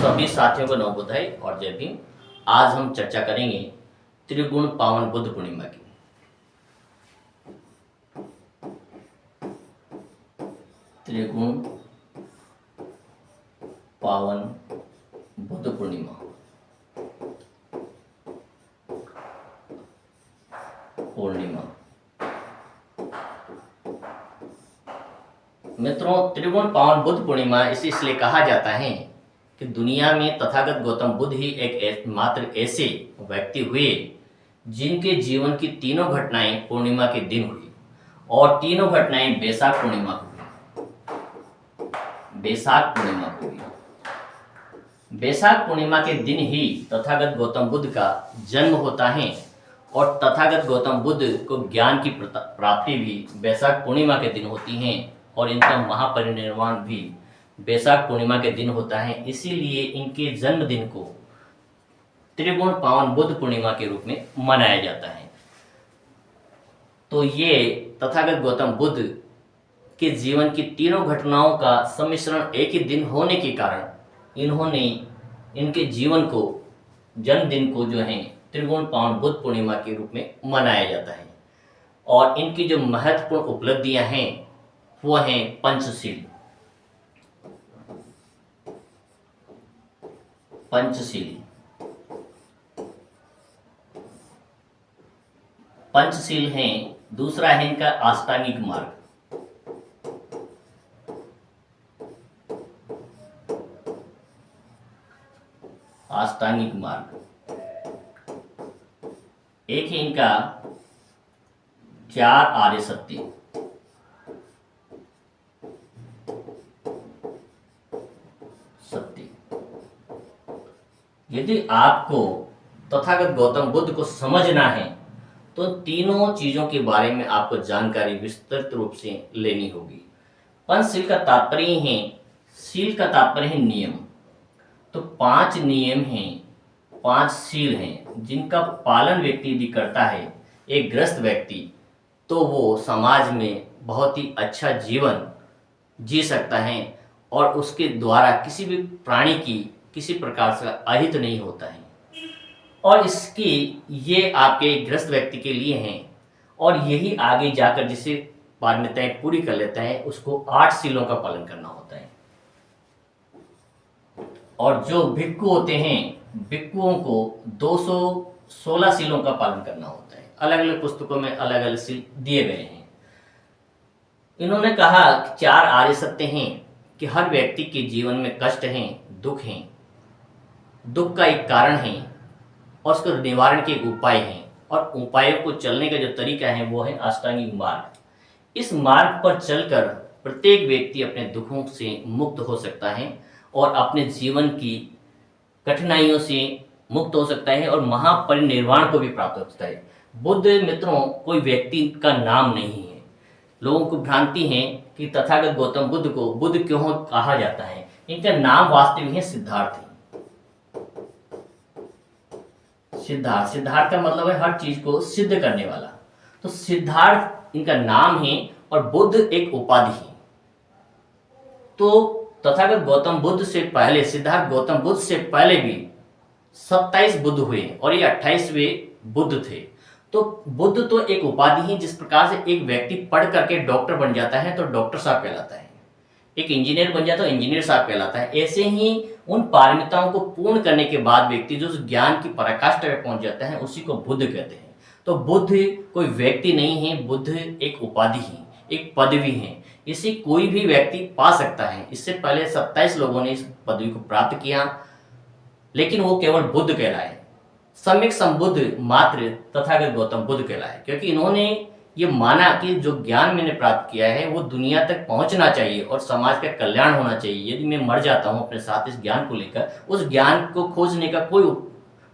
सभी साथियों को नवबुधाई और जय भीम। आज हम चर्चा करेंगे त्रिगुण पावन बुद्ध पूर्णिमा की। त्रिगुण पावन बुद्ध पूर्णिमा मित्रों, त्रिगुण पावन बुद्ध पूर्णिमा इसे इसलिए कहा जाता है कि दुनिया में तथागत गौतम बुद्ध ही एक मात्र ऐसे व्यक्ति हुए जिनके जीवन की तीनों घटनाएं पूर्णिमा के दिन हुई और तीनों घटनाएं बैसाख पूर्णिमा को हुई। बैसाख पूर्णिमा के दिन ही तथागत गौतम बुद्ध का जन्म होता है और तथागत गौतम बुद्ध को ज्ञान की प्राप्ति भी बैसाख पूर्णिमा के दिन होती है और इनका महापरिनिर्वाण भी बैसाख पूर्णिमा के दिन होता है। इसीलिए इनके जन्मदिन को त्रिगुण पावन बुद्ध पूर्णिमा के रूप में मनाया जाता है। तो ये तथागत गौतम बुद्ध के जीवन की तीनों घटनाओं का सम्मिश्रण एक ही दिन होने के कारण इन्होंने इनके जीवन को जन्मदिन को जो है त्रिगुण पावन बुद्ध पूर्णिमा के रूप में मनाया जाता है। और इनकी जो महत्वपूर्ण उपलब्धियां हैं वो हैं पंचशील। पंचशील हैं। दूसरा है इनका अष्टांगिक मार्ग। एक है इनका चार आर्य सत्य। यदि आपको तथागत गौतम बुद्ध को समझना है तो तीनों चीजों के बारे में आपको जानकारी विस्तृत रूप से लेनी होगी। पंचशील का तात्पर्य है, शील का तात्पर्य है नियम। तो 5 नियम हैं, 5 शील हैं जिनका पालन व्यक्ति यदि करता है, एक ग्रस्त व्यक्ति, तो वो समाज में बहुत ही अच्छा जीवन जी सकता है और उसके द्वारा किसी भी प्राणी की किसी प्रकार से अहित नहीं होता है। और इसकी ये आपके ग्रस्त व्यक्ति के लिए हैं और यही आगे जाकर जिसे पारमिताएं पूरी कर लेता है उसको 8 शीलों का पालन करना होता है। और जो भिक्खु होते हैं, भिक्खुओं को 216 शीलों का पालन करना होता है। अलग अलग पुस्तकों में अलग अलग शील दिए गए हैं। इन्होंने कहा कि 4 आर्य सत्य हैं कि हर व्यक्ति के जीवन में कष्ट हैं, दुख हैं, दुख का एक कारण है और उसके निवारण के एक उपाय हैं और उपायों को चलने का जो तरीका है वो है अष्टांगिक मार्ग। इस मार्ग पर चलकर प्रत्येक व्यक्ति अपने दुखों से मुक्त हो सकता है और अपने जीवन की कठिनाइयों से मुक्त हो सकता है और महापरिनिर्वाण को भी प्राप्त हो सकता है। बुद्ध मित्रों कोई व्यक्ति का नाम नहीं है। लोगों को भ्रांति है कि तथागत गौतम बुद्ध को बुद्ध क्यों कहा जाता है। इनका नाम वास्तविक है सिद्धार्थ। सिद्धार्थ का मतलब है हर चीज को सिद्ध करने वाला। तो सिद्धार्थ इनका नाम है और बुद्ध एक उपाधि है। तो तथागत गौतम बुद्ध से पहले, सिद्धार्थ गौतम बुद्ध से पहले भी 27 बुद्ध हुए और ये 28वें बुद्ध थे। तो बुद्ध तो एक उपाधि है। जिस प्रकार से एक व्यक्ति पढ़ करके डॉक्टर बन जाता है तो डॉक्टर साहब कहलाता है, एक इंजीनियर बन जाता है तो इंजीनियर साहब कहलाता है। ऐसे ही उन पारमिताओं को पूर्ण करने के बाद व्यक्ति जो ज्ञान की पराकाष्ठा में पहुंच जाता है उसी को बुद्ध कहते हैं। तो बुद्ध कोई व्यक्ति नहीं है, बुद्ध एक उपाधि है, एक पदवी है। इसे कोई भी व्यक्ति पा सकता है। इससे पहले 27 लोगों ने इस पदवी को प्राप्त किया लेकिन वो केवल बुद्ध कहलाए। सम्यक संबुद्ध मात्र तथागत गौतम बुद्ध कहलाए क्योंकि इन्होंने ये माना कि जो ज्ञान मैंने प्राप्त किया है वो दुनिया तक पहुंचना चाहिए और समाज का कल्याण होना चाहिए। यदि मैं मर जाता हूं अपने साथ इस ज्ञान को लेकर, उस ज्ञान को खोजने का कोई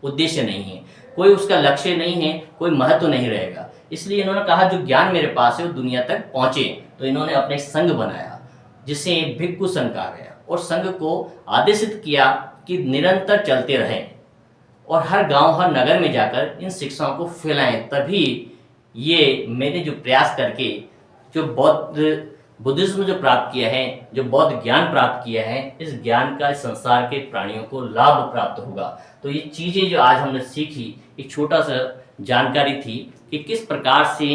उद्देश्य नहीं है, कोई उसका लक्ष्य नहीं है, कोई महत्व नहीं रहेगा। इसलिए इन्होंने कहा जो ज्ञान मेरे पास है वो दुनिया तक पहुंचे। तो इन्होंने अपना एक संघ बनाया जिसे भिक्खु संघ कहा गया और संघ को आदेशित किया कि निरंतर चलते रहें और हर गांव हर नगर में जाकर इन शिक्षाओं को फैलाएं। तभी ये मैंने जो प्रयास करके जो बौद्ध बुद्धिज्म जो प्राप्त किया है, जो बौद्ध ज्ञान प्राप्त किया है, इस ज्ञान का इस संसार के प्राणियों को लाभ प्राप्त होगा। तो ये चीज़ें जो आज हमने सीखी, एक छोटा सा जानकारी थी कि किस प्रकार से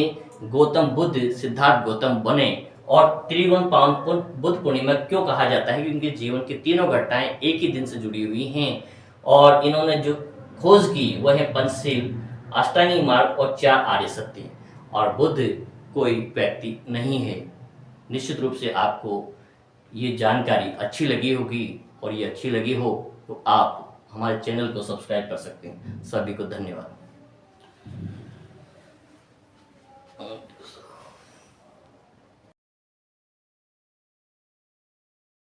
गौतम बुद्ध सिद्धार्थ गौतम बने और त्रिगुण पावन बुद्ध पूर्णिमा क्यों कहा जाता है, क्योंकि उनके जीवन की तीनों घटनाएं एक ही दिन से जुड़ी हुई हैं। और इन्होंने जो खोज की वह है पंचशील, अष्टांगिक मार्ग और 4 आर्य सत्य। और बुद्ध कोई व्यक्ति नहीं है। निश्चित रूप से आपको ये जानकारी अच्छी लगी होगी, और ये अच्छी लगी हो तो आप हमारे चैनल को सब्सक्राइब कर सकते हैं। सभी को धन्यवाद।